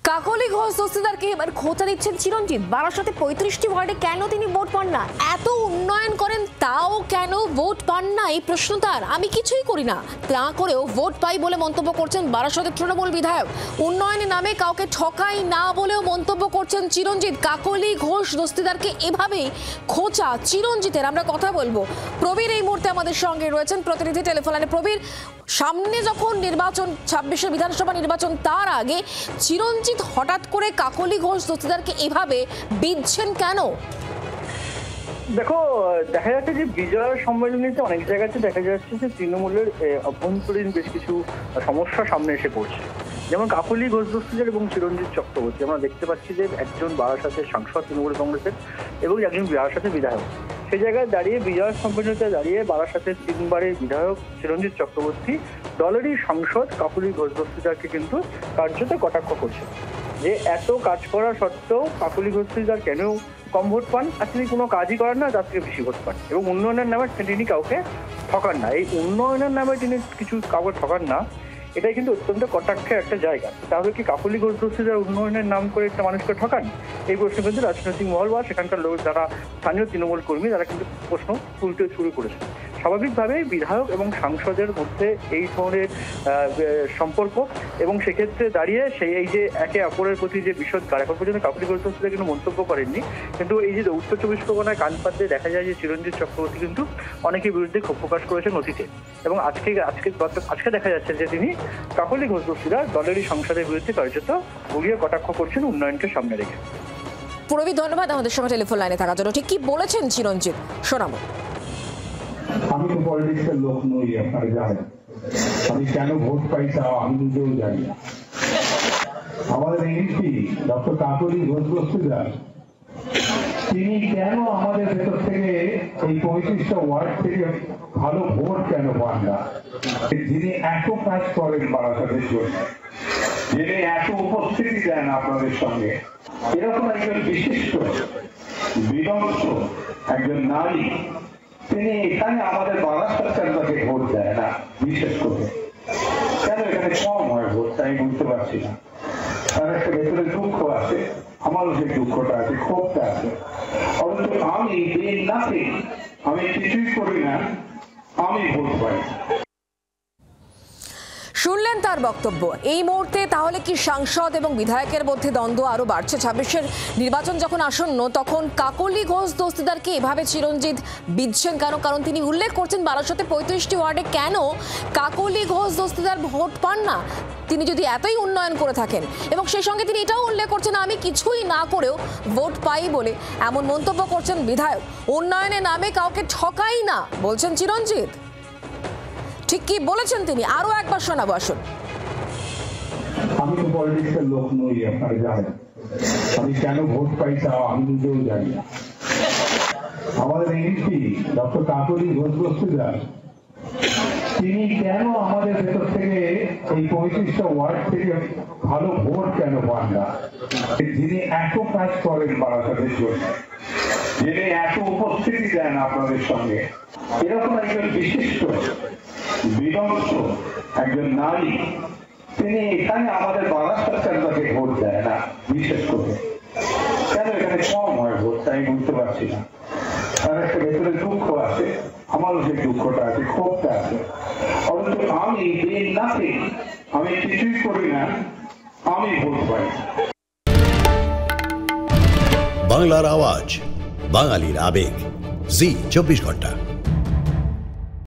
কাকলি ঘোষ দস্তিদারকে এবার খোঁচা দিচ্ছেন চিরঞ্জিত। বারাসাতে 35টি ওয়ার্ডে কেন তিনি ভোট পান না? এত উন্নয়ন করেন তাও কেন ভোট পান না, এই প্রশ্ন তার। আমি কিছুই করি না তা করেও ভোট পাই বলে মন্তব্য করছেন বারাসাতের তৃণমূল বিধায়ক। উন্নয়নের নামে কাউকে ঠকাই না বলেও মন্তব্য করছেন চিরঞ্জিত। কাকলি ঘোষ দস্তিদারকে এভাবেই খোঁচা চিরঞ্জিতের। আমরা কথা বলবো, প্রবীর এই মুহূর্তে আমাদের সঙ্গে রয়েছেন প্রতিনিধি টেলিফোনে। প্রবীর, সামনে যখন নির্বাচন, 26 বিধানসভা নির্বাচন, তার আগে চিরঞ্জিত হঠাৎ করে কাকলি ঘোষ দস্তিদারকে এভাবে বিধছেন কেন? দেখো, দেখা যাচ্ছে যে বিজয় সম্মেলনীতে অনেক জায়গাতে দেখা যাচ্ছে যে তৃণমূলের অভ্যন্তরীণ বেশ কিছু সমস্যা সামনে এসে পড়ছে। যেমন কাকলি ঘোষ দস্তিদার এবং চিরঞ্জিত চক্রবর্তী, আমরা দেখতে পাচ্ছি যে একজন বারাসাতের সাংসদ তৃণমূল কংগ্রেসের এবং একজন বারাসাতের বিধায়ক। সেই জায়গায় দাঁড়িয়ে বিজয় সম্মেলনীতে দাঁড়িয়ে বারাসাতের 3 বারের বিধায়ক চিরঞ্জিত চক্রবর্তী দলেরই সাংসদ কাকলি ঘোষ দস্তিদারকে কিন্তু কার্যত কটাক্ষ করছে যে এত কাজ করা সত্ত্বেও কাকলি ঘোষ দস্তিদার কেন কম ভোট পান, আর তিনি কোনো কাজই করেন না, তার থেকে বেশি ভোট পান, এবং উন্নয়নের নামে তিনি কাউকে ঠকান না। এই উন্নয়নের নামে তিনি কাউকে ঠকান না, এটাই কিন্তু অত্যন্ত কটাক্ষের একটা জায়গা। তাহলে কি কাকলি ঘোষ দস্তিদার উন্নয়নের নাম করে একটা মানুষকে ঠকান? এই প্রশ্ন কিন্তু রাজনৈতিক মহল বা সেখানকার লোক, যারা স্থানীয় তৃণমূল কর্মী, তারা কিন্তু প্রশ্ন তুলতে শুরু করেছে। স্বাভাবিকভাবেই বিধায়ক এবং সাংসদের মধ্যে এই ধরনের সম্পর্ক, এবং সেক্ষেত্রে দাঁড়িয়ে এই যে একে অপরের প্রতি যে বিষোদ্গার, এখন পর্যন্ত কাকলি ঘোষ দস্তিদার কিন্তু মন্তব্য করেননি, কিন্তু এই যে উত্তর 24 পরগনায় কান পাতলে দেখা যায় যে চিরঞ্জিত চক্রবর্তী কিন্তু অনেকের বিরুদ্ধে ক্ষোভ প্রকাশ করেছেন অতীতে, এবং আজকে দেখা যাচ্ছে যে তিনি কাকলি ঘোষ দস্তিদার দলেরই সংসদের বিরুদ্ধে কার্যত গুলিয়ে কটাক্ষ করছেন উন্নয়নকে সামনে রেখে। প্রবীর, ধন্যবাদ আমাদের সঙ্গে টেলিফোন লাইনে থাকার জন্য। ঠিক কি বলেছেন চিরঞ্জিত, শোনাবো। আমি তো পলিটিক্সের লোক নই, আপনারা জানেন। আমি কেন ভোট পাই তা আমি নিজেও জানি না। আমাদের এমপি ডক্টর কাকলি ঘোষ দস্তিদার, তিনি কেন আমাদের ভেতর থেকে এই 35টা ওয়ার্ড থেকে ভালো ভোট কেন পান না? যিনি এত কাজ করেন বারাসাতের জন্য, যিনি এত উপস্থিতি দেন আপনাদের সঙ্গে, এরকম একজন বিশিষ্ট বিদগ্ধ একজন নারী, তিনি এখানে আমাদের বারাসাত কেন্দ্রকে ভোট দেয় না। বিশেষ করে কেন এখানে কম হয় ভোট, তাই বুঝতে পারছি না। তার একটা ভেতরে দুঃখ আছে, আমারও সেই দুঃখটা আছে, ক্ষোভটা আছে। অথচ আমি আমি কিছুই করি না, আমি ভোট পাই। শুনলেন তার বক্তব্য। এই মুহূর্তে তাহলে কি সাংসদ এবং বিধায়কের মধ্যে দ্বন্দ্ব আরো বাড়ছে? 26 নির্বাচন যখন আসন্ন, তখন কাকলি ঘোষ দস্তিদারকে এভাবে চিরঞ্জিত বিধছেন কেন? কারণ তিনি উল্লেখ করছেন বারাসাতে 35টি ওয়ার্ডে কেন কাকলি ঘোষ দস্তিদার ভোট পান না। তিনি যদি এতই উন্নয়ন করে থাকেন, এবং সেই সঙ্গে তিনি এটাও উল্লেখ করছেন আমি কিছুই না করেও ভোট পাই বলে এমন মন্তব্য করছেন বিধায়ক। উন্নয়নের নামে কাউকে ঠকাই না বলছেন চিরঞ্জিত। ঠিক কি বলেছেন তিনি, আরো একবার শোনাবো, আসুন। আমি তো পলিটিক্সের লোক নই, আপনারা জানেন। আমি কেন ভোট পাই তা আমি নিজেও জানি না। আমাদের এমপি ডক্টর কাকলি ঘোষ দস্তিদার, তিনি কেন আমাদের ভেতর থেকে এই 35টা ওয়ার্ড থেকে ভালো ভোট কেন পান না? যিনি এত কাজ করেন বারাসাতের জন্য, যিনি এত উপস্থিতি দেন আপনাদের সঙ্গে, এরকম একজন বিশিষ্ট বিদগ্ধ একজন নারী, তিনি এখানে আমাদের বারাসাত কেন্দ্রকে ভোট দেয় না। বিশেষ করে কেন এখানে কম হয় ভোট, তাই বুঝতে পারছি না। তার একটা ভেতরে দুঃখ আছে, আমারও সেই দুঃখটা আছে, ক্ষোভটা আছে। অথচ আমি কিছুই করি না, আমি ভোট পাই। বাংলার আওয়াজ, বাঙালির আবেগ, জি 24 ঘন্টা।